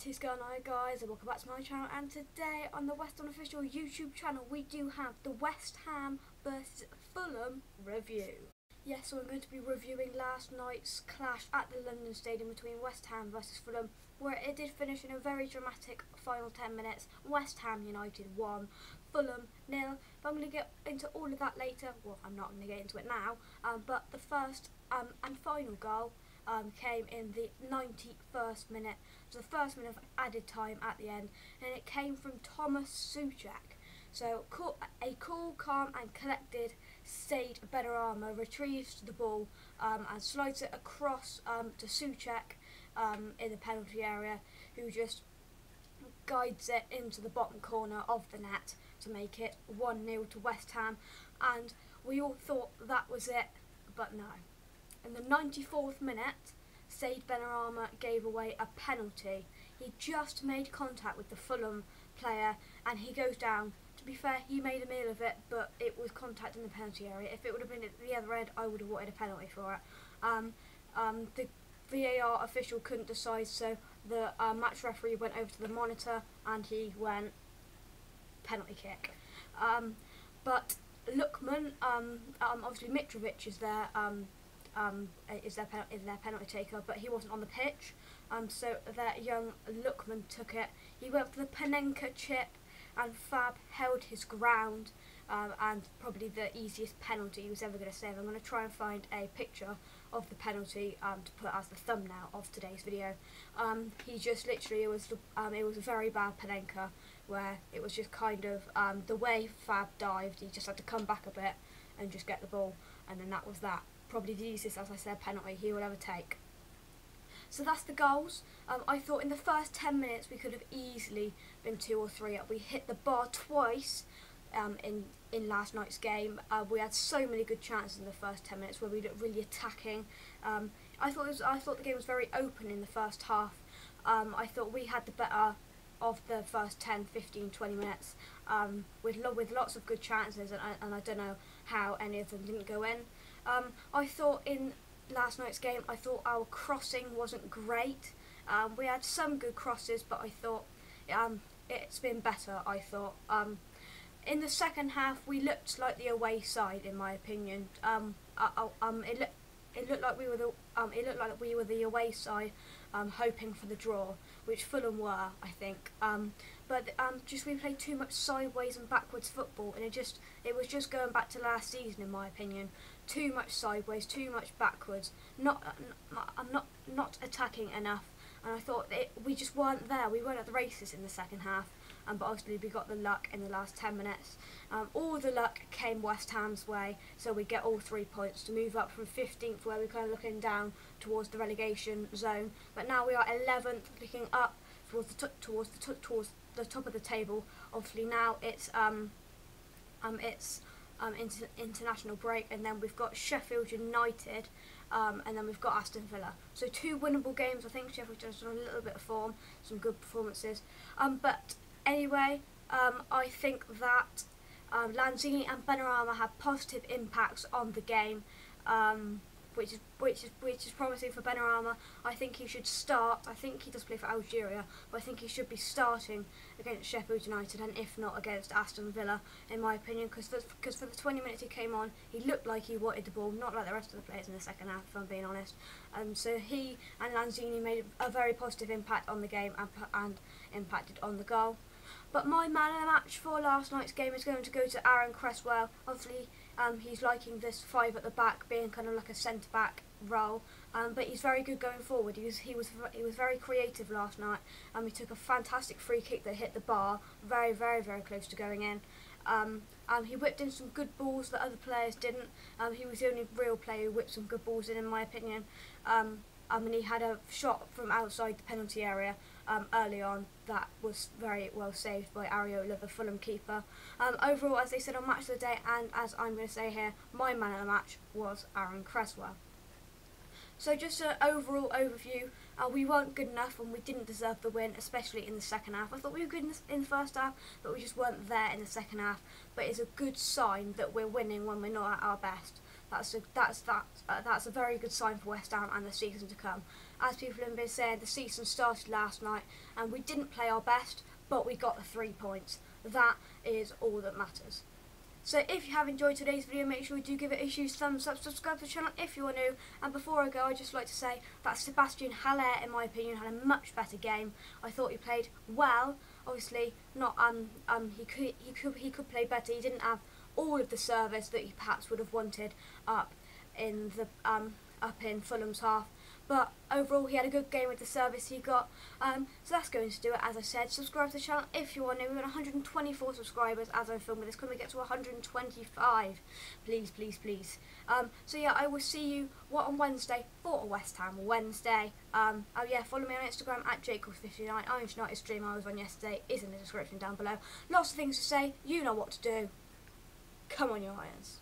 is going on, guys, and welcome back to my channel. And today on the West Ham official YouTube channel we do have the West Ham vs Fulham review. Yes, so I'm going to be reviewing last night's clash at the London Stadium between West Ham vs Fulham, where it did finish in a very dramatic final 10 minutes. West Ham United 1, Fulham 0. But I'm going to get into all of that later. Well, I'm not going to get into it now, but the first and final goal came in the 91st minute, so the first minute of added time at the end, and it came from Thomas Souček. So a cool, calm and collected Sade Benrahma retrieves the ball and slides it across to Souček in the penalty area, who just guides it into the bottom corner of the net to make it 1-0 to West Ham. And we all thought that was it, but no. In the 94th minute, Sade Benrahma gave away a penalty. He just made contact with the Fulham player and he goes down. To be fair, he made a meal of it, but it was contact in the penalty area. If it would have been at the other end, I would have wanted a penalty for it. The VAR official couldn't decide, so the match referee went over to the monitor and he went penalty kick. But Lookman, obviously Mitrovic is there. Is their penalty taker, but he wasn't on the pitch, so their young Lookman took it. He went for the Panenka chip and Fab held his ground, and probably the easiest penalty he was ever going to save. I'm going to try and find a picture of the penalty to put as the thumbnail of today's video. He just literally, it was a very bad Panenka, where it was just kind of the way Fab dived, he just had to come back a bit and just get the ball, and then that was that. Probably the easiest, as I said, penalty he will ever take. So that's the goals. I thought in the first 10 minutes we could have easily been 2 or 3 up. We hit the bar twice in last night's game. We had so many good chances in the first 10 minutes where we looked really attacking. I thought the game was very open in the first half. I thought we had the better of the first 10, 15, 20 minutes with lots of good chances, and I don't know how any of them didn't go in. I thought in last night's game, I thought our crossing wasn't great. We had some good crosses, but I thought it's been better, I thought. In the second half, we looked like the away side, in my opinion. It looked like we were the away side, hoping for the draw, which Fulham were, I think. But we played too much sideways and backwards football, and it was just going back to last season, in my opinion. Too much sideways, too much backwards. Not attacking enough. And I thought we just weren't there. We weren't at the races in the second half. But obviously we got the luck in the last 10 minutes. All the luck came West Ham's way, so we get all 3 points to move up from 15th, where we're kind of looking down towards the relegation zone. But now we are 11th, looking up towards the top of the table. Obviously now it's international break, and then we've got Sheffield United, and then we've got Aston Villa. So 2 winnable games. I think Sheffield just on a little bit of form, some good performances. But anyway, I think that Lanzini and Benrahma have positive impacts on the game, which is promising for Benrahma. I think he should start. I think he does play for Algeria, but I think he should be starting against Sheffield United, and if not against Aston Villa, in my opinion, because for the 20 minutes he came on, he looked like he wanted the ball, not like the rest of the players in the second half, if I'm being honest. So he and Lanzini made a very positive impact on the game and impacted on the goal. But my man of the match for last night's game is going to go to Aaron Cresswell. Obviously, he's liking this 5 at the back, being kind of like a centre back role. But he's very good going forward. He was very creative last night. He took a fantastic free kick that hit the bar, very, very, very close to going in. He whipped in some good balls that other players didn't. He was the only real player who whipped some good balls in my opinion. And he had a shot from outside the penalty area early on that was very well saved by Areola, the Fulham keeper. Overall, as they said on Match of the Day, and as I'm going to say here, my man of the match was Aaron Cresswell. So just an overall overview, we weren't good enough and we didn't deserve the win, especially in the second half. I thought we were good in the first half, but we just weren't there in the second half. But it's a good sign that we're winning when we're not at our best. That's a very good sign for West Ham and the season to come. as people have been saying, the season started last night and we didn't play our best, but we got the 3 points. That is all that matters. So if you have enjoyed today's video, make sure you do give it a huge thumbs up, subscribe to the channel if you are new, and before I go, I'd just like to say that Sebastian Haller, in my opinion, had a much better game. I thought he played well. Obviously, not he could play better. He didn't have all of the service that he perhaps would have wanted up in Fulham's half. But overall, he had a good game with the service he got. So that's going to do it. As I said, subscribe to the channel if you are new. We're on 124 subscribers as I'm filming this. Can we get to 125? Please, please, please. So yeah, I will see you on Wednesday for a West Ham Wednesday. Oh yeah, follow me on Instagram at Jake Cox and I. Orange United stream I was on yesterday is in the description down below. Lots of things to say. You know what to do. Come on, your Irons.